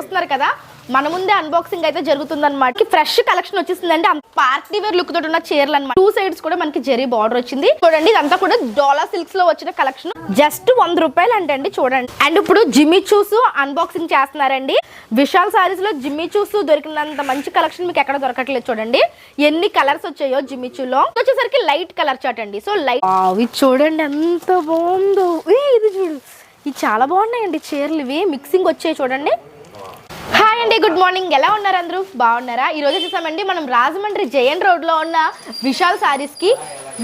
చూస్తున్నారు కదా మన ముందే అన్బాక్సింగ్ అయితే జరుగుతుందన్నమాట. ఫ్రెష్ కలెక్షన్ వచ్చేసిందండి. పార్టీ వేర్ లుక్ తోటి ఉన్న చీరలు అన్నమాట. 2 సైడ్స్ కూడా మనకి జెరీ బార్డర్ వచ్చింది. చూడండి ఇదంతా కూడా డోలా సిల్క్స్ లో వచ్చిన కలెక్షన్. జస్ట్ 100 రూపాయలు అంటండి చూడండి. అండ్ ఇప్పుడు జిమ్మి చూస్ అన్బాక్సింగ్ చేస్తున్నారండి. విశాల్ సారీస్ లో జిమ్మి చూస్ దొరికినంత మంచి కలెక్షన్ మీకు ఎక్కడ దొరకట్లేదు. చూడండి ఎన్ని కలర్స్ వచ్చాయో జిమ్మి చూలో. వచ్చేసరికి లైట్ కలర్ చాట్ అండి. సో లైట్ ఇది చూడండి ఎంత బాగుందో. ఇది చూడు ఇది చాలా బాగున్నాయండి చీరలు. ఇవి మిక్సింగ్ వచ్చాయి చూడండి. హాయ్ అండి, గుడ్ మార్నింగ్. ఎలా ఉన్నారు అందరూ? బాగున్నారా? ఈరోజు చూసామండి మనం రాజమండ్రి జయన్ రోడ్లో ఉన్న విశాల్ సారీస్కి.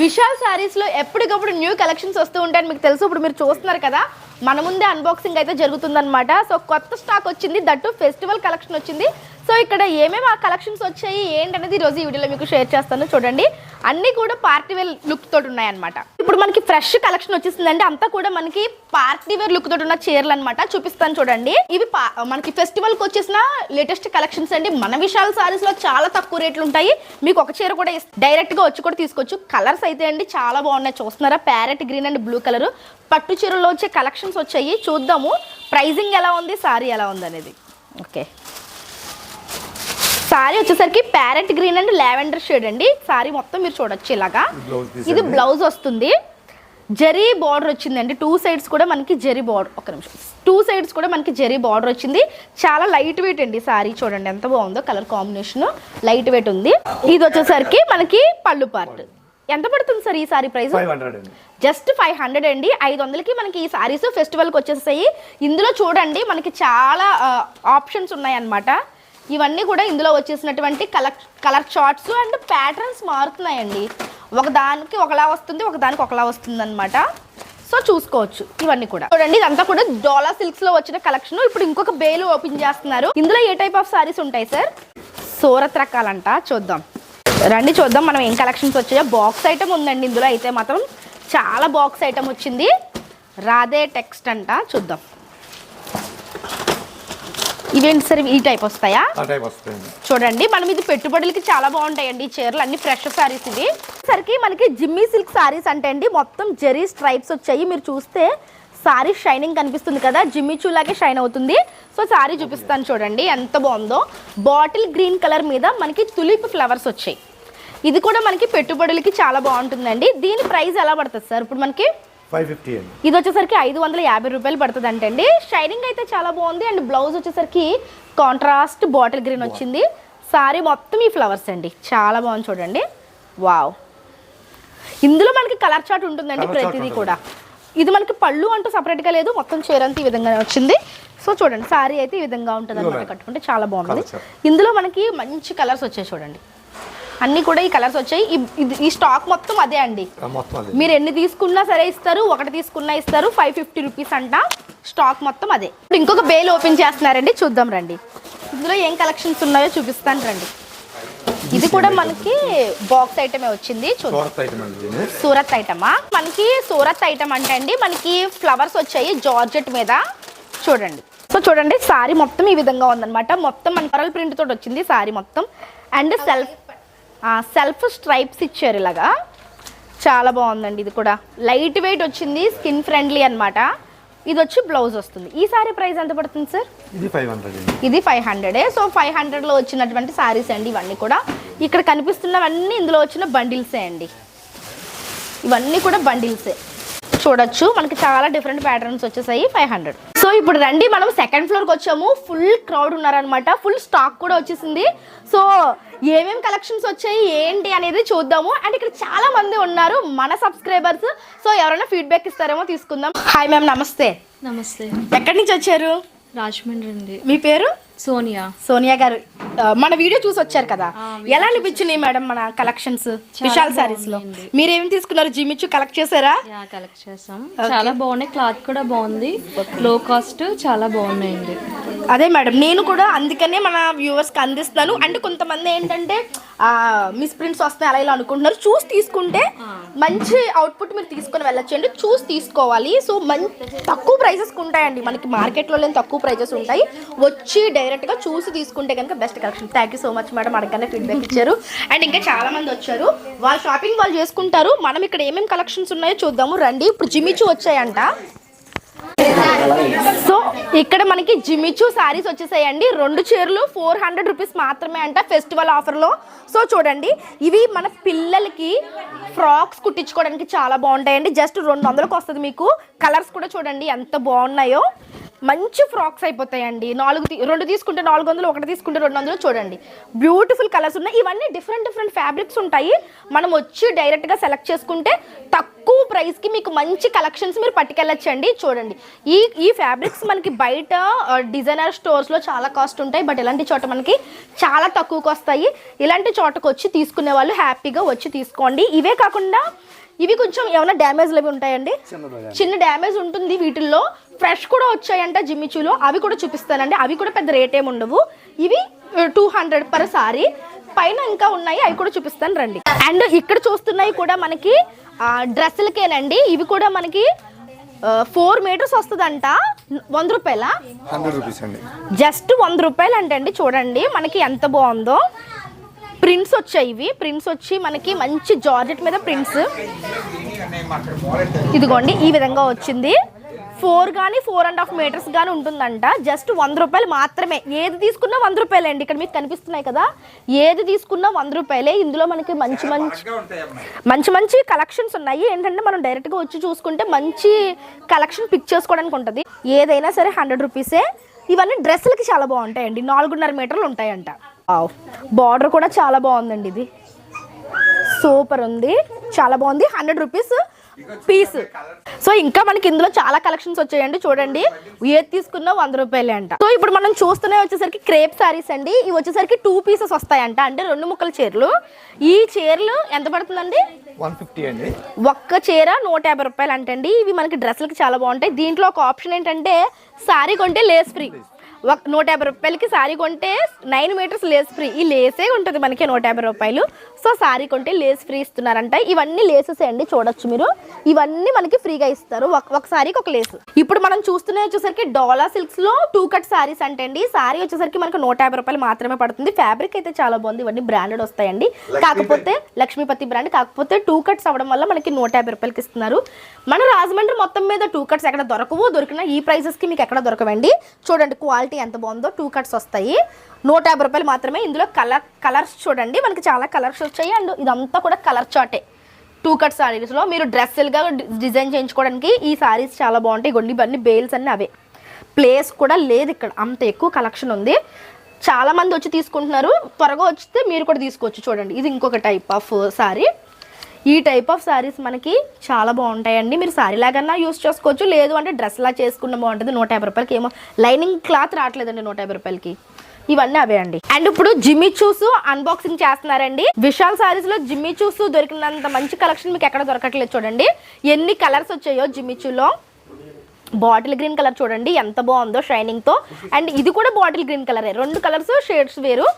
విశాల్ సారీస్లో ఎప్పటికప్పుడు న్యూ కలెక్షన్స్ వస్తూ ఉంటాయని మీకు తెలుసు. ఇప్పుడు మీరు చూస్తున్నారు కదా మన ముందే అన్బాక్సింగ్ అయితే జరుగుతుందన్నమాట. సో కొత్త స్టాక్ వచ్చింది, దట్టు ఫెస్టివల్ కలెక్షన్ వచ్చింది. సో ఇక్కడ ఏమేమి ఆ కలెక్షన్స్ వచ్చాయి ఏంటనేది ఈరోజు ఈ వీడియోలో మీకు షేర్ చేస్తాను. చూడండి అన్నీ కూడా పార్టీ వేర్ లుక్ తోటి ఉన్నాయన్నమాట. ఇప్పుడు మనకి ఫ్రెష్ కలెక్షన్ వచ్చేసిందండి. అంతా కూడా మనకి పార్టీ వేర్ లుక్ తోటి ఉన్న చీరలు అనమాట. చూపిస్తాను చూడండి. ఇవి మనకి ఫెస్టివల్కి వచ్చేసిన లేటెస్ట్ కలెక్షన్స్ అండి. మన విశాల్ సారీస్ లో చాలా తక్కువ రేట్లు ఉంటాయి. మీకు ఒక చీర కూడా డైరెక్ట్ గా వచ్చి కూడా తీసుకోవచ్చు. కలర్స్ అయితే అండి చాలా బాగున్నాయి. చూస్తున్నారా parrot green and blue colour పట్టు చీరలో వచ్చే కలెక్షన్స్ వచ్చాయి. చూద్దాము ప్రైజింగ్ ఎలా ఉంది, సారీ ఎలా ఉంది అనేది. ఓకే, సారీ వచ్చేసరికి parrot green and lavender shade అండి. సారీ మొత్తం మీరు చూడొచ్చు ఇలాగా. ఇది బ్లౌజ్ వస్తుంది. జెరీ బార్డర్ వచ్చిందండి. 2 సైడ్స్ కూడా మనకి జెరీ బార్డర్. ఒక నిమిషం, 2 సైడ్స్ కూడా మనకి జెరీ బార్డర్ వచ్చింది. చాలా లైట్ వెయిట్ అండి సారీ. చూడండి ఎంత బాగుందో కలర్ కాంబినేషన్, లైట్ వెయిట్ ఉంది. ఇది వచ్చేసరికి మనకి పళ్ళు పార్ట్. ఎంత పడుతుంది సార్ ఈ సారీ ప్రైస్? జస్ట్ 500 అండి. 500కి మనకి ఈ సారీస్ ఫెస్టివల్కి వచ్చేస్తాయి. ఇందులో చూడండి మనకి చాలా ఆప్షన్స్ ఉన్నాయి అన్నమాట. ఇవన్నీ కూడా ఇందులో వచ్చేసినటువంటి కలర్ చార్ట్స్ అండ్ ప్యాటర్న్స్ మారుతున్నాయండి. ఒకదానికి ఒకలా వస్తుంది, ఒకదానికి ఒకలా వస్తుంది అనమాట. సో చూసుకోవచ్చు ఇవన్నీ కూడా. చూడండి ఇదంతా కూడా డోలా సిల్క్స్ లో వచ్చిన కలెక్షన్. ఇప్పుడు ఇంకొక బేలు ఓపెన్ చేస్తున్నారు. ఇందులో ఏ టైప్ ఆఫ్ సారీస్ ఉంటాయి సార్? సూరత్ రకాలంట. చూద్దాం రండి, చూద్దాం మనం ఏం కలెక్షన్స్ వచ్చాయో. బాక్స్ ఐటమ్ ఉందండి ఇందులో అయితే మాత్రం చాలా బాక్స్ ఐటమ్ వచ్చింది. రాధే టెక్స్ట్ అంట. చూద్దాం ఇవేంటి సార్? ఈ టైప్ వస్తాయా? చూడండి మనం ఇది పెట్టుబడులకి చాలా బాగుంటాయండి ఈ చీరలు అన్ని. ఫ్రెష్ సారీస్ ఇవి. సరికి మనకి జిమ్మీ సిల్క్ సారీస్ అంటే అండి మొత్తం జెరీ స్ట్రైప్స్ వచ్చాయి. మీరు చూస్తే సారీ షైనింగ్ కనిపిస్తుంది కదా, జిమ్మీ చూలాగే షైన్ అవుతుంది. సో సారీ చూపిస్తాను చూడండి ఎంత బాగుందో. బాటిల్ గ్రీన్ కలర్ మీద మనకి తులిప్ ఫ్లవర్స్ వచ్చాయి. ఇది కూడా మనకి పెట్టుబడులకి చాలా బాగుంటుందండి. దీని ప్రైస్ ఎలా పడుతుంది సార్? ఇప్పుడు మనకి 550 అండి. ఇది వచ్చేసరికి 550 రూపాయలు పడుతుంది అంటండి. షైనింగ్ అయితే చాలా బాగుంది. అండ్ బ్లౌజ్ వచ్చేసరికి కాంట్రాస్ట్ బాటిల్ గ్రీన్ వచ్చింది. సారీ మొత్తం ఈ ఫ్లవర్స్ అండి చాలా బాగుంది చూడండి. వావ్, ఇందులో మనకి కలర్ చార్ట్ ఉంటుందండి ప్రతిదీ కూడా. ఇది మనకి పళ్ళు అంటూ సపరేట్గా లేదు, మొత్తం చీర అంతా ఈ విధంగా వచ్చింది. సో చూడండి సారీ అయితే ఈ విధంగా ఉంటుంది అనమాట. కట్టుకుంటే చాలా బాగుంటుంది. ఇందులో మనకి మంచి కలర్స్ వచ్చాయి చూడండి. అన్ని కూడా ఈ కలర్స్ వచ్చాయి. ఈ స్టాక్ మొత్తం అదే అండి. మీరు ఎన్ని తీసుకున్నా సరే ఇస్తారు, ఒకటి తీసుకున్నా ఇస్తారు. 550 రూపీస్ అంట. స్టాక్ మొత్తం అదే. ఇంకొక బేల్ ఓపెన్ చేస్తున్నారండి, చూద్దాం రండి. ఇందులో ఏం కలెక్షన్స్ ఉన్నాయో చూపిస్తాను రండి. ఇది కూడా మనకి బాక్స్ ఐటమే వచ్చింది. సూరత్ ఐటమా? మనకి సూరత్ ఐటమ్ అంటే అండి మనకి ఫ్లవర్స్ వచ్చాయి జార్జెట్ మీద. చూడండి. సో చూడండి సారీ మొత్తం ఈ విధంగా ఉందన్నమాట. మొత్తం మన కరల్ ప్రింట్ తోటి వచ్చింది సారీ మొత్తం. అండ్ సెల్ఫ్ స్ట్రైప్స్ ఇచ్చారు ఇలాగా. చాలా బాగుందండి. ఇది కూడా లైట్ వెయిట్ వచ్చింది, స్కిన్ ఫ్రెండ్లీ అనమాట. ఇది వచ్చి బ్లౌజ్ వస్తుంది. ఈ సారీ ప్రైస్ ఎంత పడుతుంది సార్? ఇది 500. ఇది 500. సో 500లో వచ్చినటువంటి సారీస్ అండి ఇవన్నీ కూడా. ఇక్కడ కనిపిస్తున్నవన్నీ ఇందులో వచ్చిన బండిల్సే అండి. ఇవన్నీ కూడా బండిల్సే. చూడొచ్చు మనకి చాలా డిఫరెంట్ ప్యాటర్న్స్ వచ్చేసాయి. 500. సో ఇప్పుడు రండి మనం సెకండ్ ఫ్లోర్కి వచ్చాము. ఫుల్ క్రౌడ్ ఉన్నారనమాట. ఫుల్ స్టాక్ కూడా వచ్చేసింది. సో ఏమేమి కలెక్షన్స్ వచ్చాయి ఏంటి అనేది చూద్దాము. అండ్ ఇక్కడ చాలా మంది ఉన్నారు మన సబ్స్క్రైబర్స్. సో ఎవరైనా ఫీడ్బ్యాక్ ఇస్తారేమో తీసుకుందాం. హాయ్ మ్యామ్, నమస్తే. నమస్తే. ఎక్కడి నుంచి వచ్చారు? రాజమండ్రి అండి. మీ పేరు? సోనియా. సోనియా గారు మన వీడియో చూసి వచ్చారు కదా, ఎలా అనిపించినాయి మేడం మన కలెక్షన్స్ విశాల్ సారీస్ లో? మీరేమి తీసుకున్నారు? జిమ్మిచ్చు కలెక్ట్ చేశారా? కలెక్ట్ చేసాం. చాలా బాగున్నాయి. క్లాత్ కూడా బాగుంది. లో కాస్ట్ చాలా బాగున్నాయండి. అదే మేడం నేను కూడా అందుకనే మన వ్యూవర్స్ కి అందిస్తాను. అంటే కొంతమంది ఏంటంటే మిస్ ప్రింట్స్ వస్తాయి అలా ఇలా అనుకుంటున్నారు. చూసి తీసుకుంటే మంచి అవుట్పుట్ మీరు తీసుకొని వెళ్ళొచ్చండి. చూసి తీసుకోవాలి. సో తక్కువ ప్రైసెస్ ఉంటాయండి మనకి మార్కెట్లో లేని తక్కువ ప్రైజెస్ ఉంటాయి. వచ్చి డైరెక్ట్ గా చూసి తీసుకుంటే కనుక best collection. Thank you so much madam, అడగగానే ఫీడ్బ్యాక్ ఇచ్చారు. అండ్ ఇంకా చాలా మంది వచ్చారు, వాళ్ళ షాపింగ్ వాళ్ళు చేసుకుంటారు. మనం ఇక్కడ ఏమేమి కలెక్షన్స్ ఉన్నాయో చూద్దాము రండి. ఇప్పుడు జిమ్మిచూ వచ్చాయంట. సో ఇక్కడ మనకి జిమిచూ సారీస్ వచ్చేసాయండి. 2 చీరలు 400 రూపీస్ మాత్రమే అంట ఫెస్టివల్ ఆఫర్లో. సో చూడండి, ఇవి మన పిల్లలకి ఫ్రాక్స్ కుట్టించుకోవడానికి చాలా బాగుంటాయండి. జస్ట్ 200కి వస్తుంది మీకు. కలర్స్ కూడా చూడండి ఎంత బాగున్నాయో. మంచి ఫ్రాక్స్ అయిపోతాయండి. 2 తీసుకుంటే 400, 1 తీసుకుంటే 200. చూడండి బ్యూటిఫుల్ కలర్స్ ఉన్నాయి. ఇవన్నీ డిఫరెంట్ ఫ్యాబ్రిక్స్ ఉంటాయి. మనం వచ్చి డైరెక్ట్గా సెలెక్ట్ చేసుకుంటే తక్కువ ప్రైస్కి మీకు మంచి కలెక్షన్స్ మీరు పట్టుకెళ్ళచ్చండి. చూడండి ఈ ఫ్యాబ్రిక్స్ మనకి బయట డిజైనర్ స్టోర్స్లో చాలా కాస్ట్ ఉంటాయి. బట్ ఇలాంటి చోట మనకి చాలా తక్కువకి వస్తాయి. ఇలాంటి చోటకు వచ్చి తీసుకునే వాళ్ళు హ్యాపీగా వచ్చి తీసుకోండి. ఇవే కాకుండా ఇవి కొంచెం ఏమైనా డ్యామేజ్లు అవి ఉంటాయండి, చిన్న డ్యామేజ్ ఉంటుంది వీటిల్లో. ఫ్రెష్ కూడా వచ్చాయంట జిమిచూలో, అవి కూడా చూపిస్తానండి. అవి కూడా పెద్ద రేట్ ఏమి ఉండవు. ఇవి 200 పర్ సారీ. పైన ఇంకా ఉన్నాయి, అవి కూడా చూపిస్తాను రండి. అండ్ ఇక్కడ చూస్తున్నాయి కూడా మనకి డ్రెస్సులకేనండి. ఇవి కూడా మనకి 4 మీటర్స్ వస్తుందంట. 100 రూపాయలా? 100 రూపీస్ అండి. జస్ట్ 100 రూపాయలు అంటండి. చూడండి మనకి ఎంత బాగుందో. ప్రింట్స్ వచ్చాయి. ఇవి ప్రింట్స్ వచ్చి మనకి మంచి జార్జెట్ మీద ప్రింట్స్. ఇదిగోండి ఈ విధంగా వచ్చింది. 4 కానీ 4.5 మీటర్స్ కానీ ఉంటుందంట. జస్ట్ 100 రూపాయలు మాత్రమే. ఏది తీసుకున్నా 100 రూపాయలే అండి. ఇక్కడ మీకు కనిపిస్తున్నాయి కదా, ఏది తీసుకున్నా 100 రూపాయలే. ఇందులో మనకి మంచి కలెక్షన్స్ ఉన్నాయి. ఏంటంటే మనం డైరెక్ట్గా వచ్చి చూసుకుంటే మంచి కలెక్షన్ పిక్ చేసుకోవడానికి ఉంటుంది. ఏదైనా సరే 100 రూపీసే. ఇవన్నీ డ్రెస్సులకి చాలా బాగుంటాయండి. 4.5 మీటర్లు ఉంటాయంట. బార్డర్ కూడా చాలా బాగుందండి. ఇది సూపర్ ఉంది, చాలా బాగుంది. 100 రూపీస్ పీస్. సో ఇంకా మనకి ఇందులో చాలా కలెక్షన్స్ వచ్చాయండి. చూడండి ఏది తీసుకున్నా 100 రూపాయలే అంట. సో ఇప్పుడు మనం చూస్తూనే వచ్చేసరికి క్రేప్ సారీస్ అండి. ఇవి వచ్చేసరికి 2 పీసెస్ వస్తాయంట, అంటే 2 ముక్కల చీరలు. ఈ చీరలు ఎంత పడుతుందండి? 150 అండి. ఒక్క చీర 150 రూపాయలు అంటండి. ఇవి మనకి డ్రెస్సులకి చాలా బాగుంటాయి. దీంట్లో ఒక ఆప్షన్ ఏంటంటే సారీ కొంటే లేస్ ఫ్రీ. 150 రూపాయలకి సారీ కొంటే 9 మీటర్స్ లేస్ ఫ్రీ. ఈ లేసే ఉంటుంది మనకి 150 రూపాయలు. సో సారీ కొంటే లేస్ ఫ్రీ ఇస్తున్నారంట. ఇవన్నీ లేసెస్ అండి, చూడొచ్చు మీరు. ఇవన్నీ మనకి ఫ్రీగా ఇస్తారు, ఒక సారీకి ఒక లేసు. ఇప్పుడు మనం చూస్తూనే వచ్చేసరికి డోలా సిల్క్స్ లో 2 కట్ సారీస్ అంటండి. సారీ వచ్చేసరికి మనకి 150 రూపాయలు మాత్రమే పడుతుంది. ఫ్యాబ్రిక్ అయితే చాలా బాగుంది. ఇవన్నీ బ్రాండెడ్ వస్తాయండి. కాకపోతే లక్ష్మీపతి బ్రాండ్. కాకపోతే 2 కట్స్ అవ్వడం వల్ల మనకి 150 రూపాయలకి ఇస్తున్నారు. మన రాజమండ్రి మొత్తం మీద 2 కట్స్ ఎక్కడ దొరకవు. దొరికిన ఈ ప్రైసెస్ కి మీకు ఎక్కడ దొరకవండి. చూడండి క్వాలిటీ ఎంత బాగుందో. 2 కట్స్ వస్తాయి, 150 రూపాయలు మాత్రమే. ఇందులో కలర్స్ చూడండి, మనకి చాలా కలర్స్ వచ్చాయి. అండ్ ఇదంతా కూడా కలర్ చార్టే. 2 కట్ సారీస్లో మీరు డ్రెస్సులుగా డిజైన్ చేయించుకోవడానికి ఈ సారీస్ చాలా బాగుంటాయి. ఇవన్నీ బేల్స్ అన్నీ అవే. ప్లేస్ కూడా లేదు ఇక్కడ, అంత ఎక్కువ కలెక్షన్ ఉంది. చాలా మంది వచ్చి తీసుకుంటున్నారు. త్వరగా వస్తే మీరు కూడా తీసుకోవచ్చు. చూడండి ఇది ఇంకొక టైప్ ఆఫ్ సారీ. ఈ టైప్ ఆఫ్ సారీస్ మనకి చాలా బాగుంటాయండి. మీరు సారీ లాగన్నా యూస్ చేసుకోవచ్చు, లేదు అంటే డ్రెస్ లా చేసుకున్న బాగుంటుంది. 150 రూపాయలకి ఏమో లైనింగ్ క్లాత్ రావట్లేదండి 150 రూపాయలకి. ఇవన్నీ అవే అండి. అండ్ ఇప్పుడు జిమ్మిచూస్ అన్బాక్సింగ్ చేస్తున్నారండి. విశాల్ సారీస్ లో జిమ్మిచూస్ దొరికినంత మంచి కలెక్షన్ మీకు ఎక్కడ దొరకట్లేదు. చూడండి ఎన్ని కలర్స్ వచ్చాయో జిమ్మిచూలో. బాటిల్ గ్రీన్ కలర్ చూడండి ఎంత బాగుందో షైనింగ్ తో. అండ్ ఇది కూడా బాటిల్ గ్రీన్ కలరే, 2 కలర్స్ షేడ్స్ వేరు.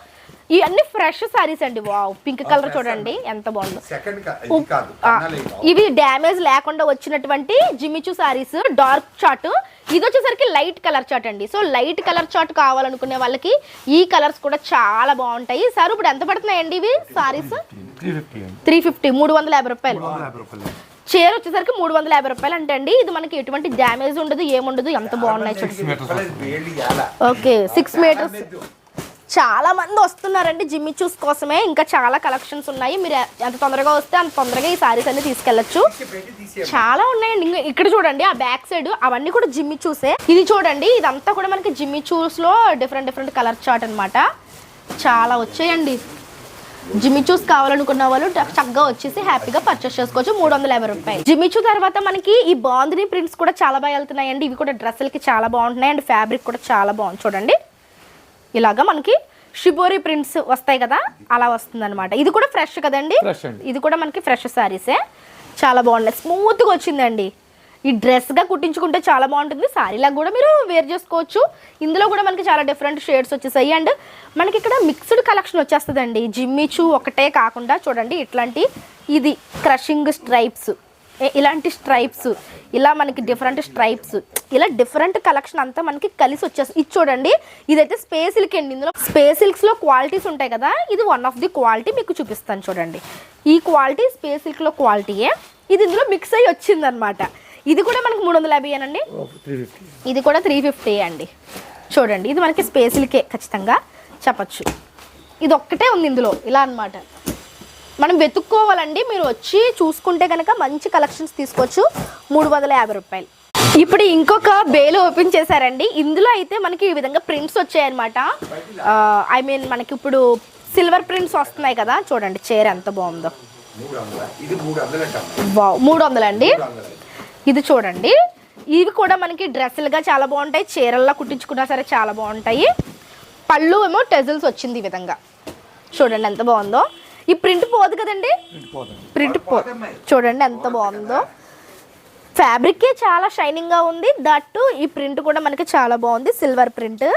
ఇవన్నీ ఫ్రెష్ సారీస్ అండి. వావ్, పింక్ కలర్ చూడండి ఎంత బాగుందో. ఇవి డ్యామేజ్ లేకుండా వచ్చినటువంటి జిమ్మిచూ సారీస్. Dark chart. ఇది వచ్చేసరికి లైట్ కలర్ చార్ట్ అండి. సో లైట్ కలర్ చార్ట్ కావాలనుకునే వాళ్ళకి ఈ కలర్స్ కూడా చాలా బాగుంటాయి. సార్ ఇప్పుడు ఎంత పడుతున్నాయండి ఇవి సారీస్? 350, 350 రూపాయలు. చీర వచ్చేసరికి 350 రూపాయలు అంటే అండి. ఇది మనకి ఎటువంటి డ్యామేజ్ ఉండదు, ఏముండదు. ఎంత బాగున్నాయి చూడండి. Okay 6 metres. చాలా మంది వస్తున్నారండి జిమ్మిచూస్ కోసమే. ఇంకా చాలా కలెక్షన్స్ ఉన్నాయి. మీరు ఎంత తొందరగా వస్తే అంత తొందరగా ఈ సారీస్ అన్ని తీసుకెళ్లొచ్చు. చాలా ఉన్నాయండి. ఇక్కడ చూడండి ఆ బ్యాక్ సైడ్ అవన్నీ కూడా జిమ్మిచూసే. ఇది చూడండి ఇదంతా కూడా మనకి జిమ్మిచూస్ లో డిఫరెంట్ కలర్ చార్ట్ అన్నమాట. చాలా వచ్చాయండి. జిమ్మిచూస్ కావాలనుకున్న వాళ్ళు చక్కగా వచ్చేసి హ్యాపీగా పర్చేస్ చేసుకోవచ్చు. 350 రూపాయలు. జిమ్మిచూ తర్వాత మనకి ఈ బాందిని ప్రింట్స్ కూడా చాలా బాగా వెళ్తున్నాయండి. ఇవి కూడా డ్రెస్సులకి చాలా బాగుంటున్నాయి. అండ్ ఫ్యాబ్రిక్ కూడా చాలా బాగుంది. చూడండి ఇలాగా మనకి షిబోరి ప్రింట్స్ వస్తాయి కదా, అలా వస్తుంది అనమాట. ఇది కూడా ఫ్రెష్ కదండి. ఇది కూడా మనకి ఫ్రెష్ సారీసే. చాలా బాగున్నాయి, స్మూత్గా వచ్చిందండి. ఈ డ్రెస్గా కుట్టించుకుంటే చాలా బాగుంటుంది. సారీలాగా కూడా మీరు వేర్ చేసుకోవచ్చు. ఇందులో కూడా మనకి చాలా డిఫరెంట్ షేడ్స్ వచ్చేసాయి. అండ్ మనకి ఇక్కడ మిక్స్డ్ కలెక్షన్ వచ్చేస్తుందండి. జిమ్మిచూ ఒకటే కాకుండా చూడండి ఇట్లాంటి ఇది క్రషింగ్ స్ట్రైప్స్, ఇలాంటి స్ట్రైప్స్, ఇలా మనకి డిఫరెంట్ స్ట్రైప్స్, ఇలా డిఫరెంట్ కలెక్షన్ అంతా మనకి కలిసి వచ్చేస్తుంది. ఇది చూడండి ఇదైతే స్పేస్ సిల్క్ అండి. ఇందులో స్పేస్ సిల్క్స్లో క్వాలిటీస్ ఉంటాయి కదా, ఇది వన్ ఆఫ్ ది క్వాలిటీ మీకు చూపిస్తాను. చూడండి ఈ క్వాలిటీ స్పేస్ సిల్క్లో క్వాలిటీయే. ఇది ఇందులో మిక్స్ అయ్యి వచ్చిందనమాట. ఇది కూడా మనకి 350 అండి. 350. ఇది కూడా 350 అండి. చూడండి ఇది మనకి స్పేసిల్కే ఖచ్చితంగా చెప్పచ్చు. ఇది ఒక్కటే ఉంది ఇందులో ఇలా అన్నమాట. మనం వెతుక్కోవాలండి, మీరు వచ్చి చూసుకుంటే కనుక మంచి కలెక్షన్స్ తీసుకోవచ్చు. 350 రూపాయలు. ఇప్పుడు ఇంకొక బేలు ఓపెన్ చేశారండి. ఇందులో అయితే మనకి ఈ విధంగా ప్రింట్స్ వచ్చాయన్నమాట. ఐ మీన్ మనకి ఇప్పుడు సిల్వర్ ప్రింట్స్ వస్తున్నాయి కదా, చూడండి చీర ఎంత బాగుందో. 300 అండి. ఇది చూడండి, ఇవి కూడా మనకి డ్రెస్సులుగా చాలా బాగుంటాయి, చీరల్లో కుట్టించుకున్నా సరే చాలా బాగుంటాయి. పళ్ళు ఏమో టెజల్స్ వచ్చింది ఈ విధంగా, చూడండి ఎంత బాగుందో. ఈ ప్రింట్ పోదు కదండి, ప్రింట్ పోదు. చూడండి ఎంత బాగుందో. ఫ్యాబ్రికే చాలా షైనింగ్గా ఉంది, దట్టు ఈ ప్రింట్ కూడా మనకి చాలా బాగుంది, సిల్వర్ ప్రింట్.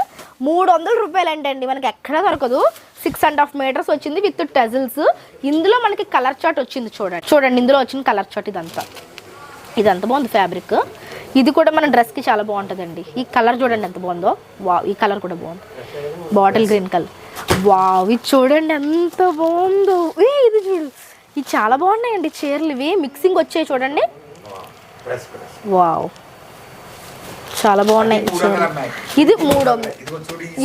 300 రూపాయలు అండి, మనకి ఎక్కడా దొరకదు. 6.5 మీటర్స్ వచ్చింది విత్ టెజల్స్. ఇందులో మనకి కలర్ చార్ట్ వచ్చింది, చూడండి ఇందులో వచ్చిన కలర్ చార్ట్. ఇదంతా బాగుంది ఫ్యాబ్రిక్. ఇది కూడా మన డ్రెస్కి చాలా బాగుంటుందండి. ఈ కలర్ చూడండి ఎంత బాగుందో. వావ్, ఈ కలర్ కూడా బాగుంది, బాటిల్ గ్రీన్ కలర్. వావ్, ఇది చూడండి ఎంత బాగుందో. ఇది చూడు, ఇది చాలా బాగున్నాయండి చీరలు. ఇవి మిక్సింగ్ వచ్చాయి చూడండి. వావ్, చాలా బాగున్నాయి. ఇది 300,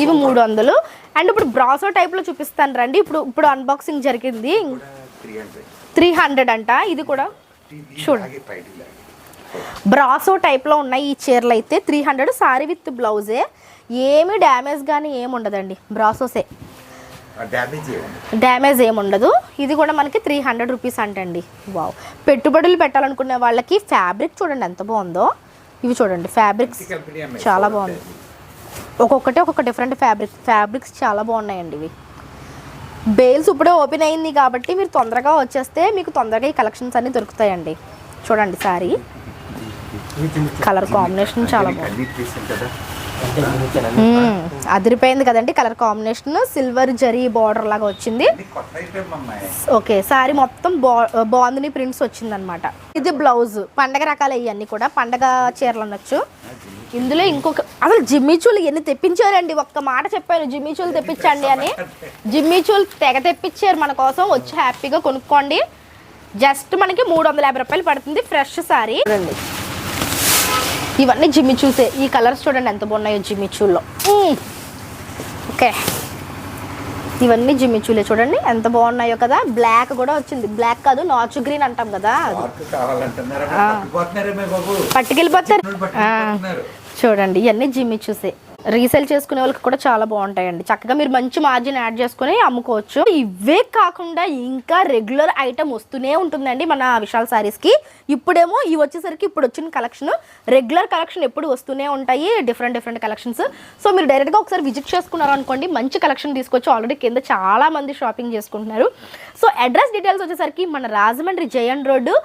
ఇవి 300. అండ్ ఇప్పుడు బ్రాసో టైప్లో చూపిస్తాను రండి. ఇప్పుడు అన్బాక్సింగ్ జరిగింది. 300 అంట. ఇది కూడా చూడండి బ్రాసో టైప్లో ఉన్నాయి ఈ చీరలు అయితే. 300 సారీ విత్ బ్లౌజే. ఏమి డ్యామేజ్ కానీ ఏమి ఉండదండి, బ్రాసోసే, డ్యామేజ్ ఏముండదు. ఇది కూడా మనకి 300 రూపీస్ అంటండి. వావ్, పెట్టుబడులు పెట్టాలనుకునే వాళ్ళకి ఫ్యాబ్రిక్ చూడండి ఎంత బాగుందో. ఇవి చూడండి ఫ్యాబ్రిక్స్ చాలా బాగుంది. ఒక్కొక్క డిఫరెంట్ ఫ్యాబ్రిక్స్ చాలా బాగున్నాయండి. ఇవి బేల్స్ ఇప్పుడే ఓపెన్ అయింది కాబట్టి మీరు తొందరగా వచ్చేస్తే మీకు తొందరగా ఈ కలెక్షన్స్ అన్నీ దొరుకుతాయండి. చూడండి సారీ కలర్ కాంబినేషన్ చాలా బాగుంది, అదిరిపోయింది కదండి. Colour combination silver zari border లాగా వచ్చింది. ఓకే, సారీ మొత్తం బాగుంది, ప్రింట్స్ వచ్చిందనమాట. ఇది బ్లౌజ్. పండగ రకాలు ఇవన్నీ కూడా పండగ చీరలు అనొచ్చు. ఇందులో ఇంకొక అసలు జిమ్మిచూలు ఎన్ని తెప్పించారండి. ఒక్క మాట చెప్పాను, జిమ్మిచూలు తెప్పించండి అని. జిమ్మిచూలు తెగ తెప్పించారు మన కోసం. వచ్చి హ్యాపీగా కొనుక్కోండి. జస్ట్ మనకి 350 రూపాయలు పడుతుంది. ఫ్రెష్ సారీ చూడండి. ఇవన్నీ జిమ్మిచూసే. ఈ కలర్స్ చూడండి ఎంత బాగున్నాయో జిమ్మిచూల్లో. ఓకే, ఇవన్నీ జిమ్మిచూలే చూడండి ఎంత బాగున్నాయో కదా. బ్లాక్ కూడా వచ్చింది, బ్లాక్ కాదు నాచు గ్రీన్ అంటాం కదా, పట్టుకెళ్ళిపోతారు. చూడండి ఇవన్నీ జిమ్మిచూసే. రీసేల్ చేసుకునే వాళ్ళకి కూడా చాలా బాగుంటాయండి. చక్కగా మీరు మంచి మార్జిన్ యాడ్ చేసుకుని అమ్ముకోవచ్చు. ఇవే కాకుండా ఇంకా రెగ్యులర్ ఐటమ్ వస్తూనే ఉంటుందండి మన విశాల్ సారీస్కి. ఇప్పుడేమో ఇవి వచ్చేసరికి ఇప్పుడు వచ్చిన కలెక్షన్, రెగ్యులర్ కలెక్షన్ ఎప్పుడు వస్తూనే ఉంటాయి, డిఫరెంట్ కలెక్షన్స్. సో మీరు డైరెక్ట్గా ఒకసారి విజిట్ చేసుకున్నారు అనుకోండి, మంచి కలెక్షన్ తీసుకోవచ్చు. ఆల్రెడీ కింద చాలా మంది షాపింగ్ చేసుకుంటున్నారు. సో అడ్రస్ డీటెయిల్స్ వచ్చేసరికి మన రాజమండ్రి జయన్ రోడ్డు,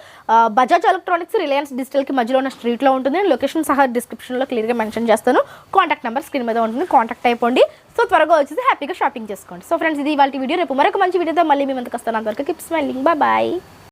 బజాజ్ ఎలక్ట్రానిక్స్, రిలయన్స్ డిజిటల్కి మధ్యలో ఉన్న స్ట్రీట్లో ఉంటుంది. లొకేషన్ సహా డిస్క్రిప్షన్లో క్లియర్గా మెన్షన్ చేస్తాను. కాంటాక్ట్ నెంబర్ స్క్రీన్ మీద ఉంటుంది, కాంటాక్ట్ అయిపోండి. సో త్వరగా వచ్చేసి హ్యాపీగా షాపింగ్ చేసుకోండి. సో ఫ్రెండ్స్, ఇది ఇవాళ వీడియో. రేపు మరొక మంచి వీడియోతో మళ్ళీ మీ ముందుకు వస్తాను. అంతవరకు కీప్ స్మైలింగ్, బాయ్.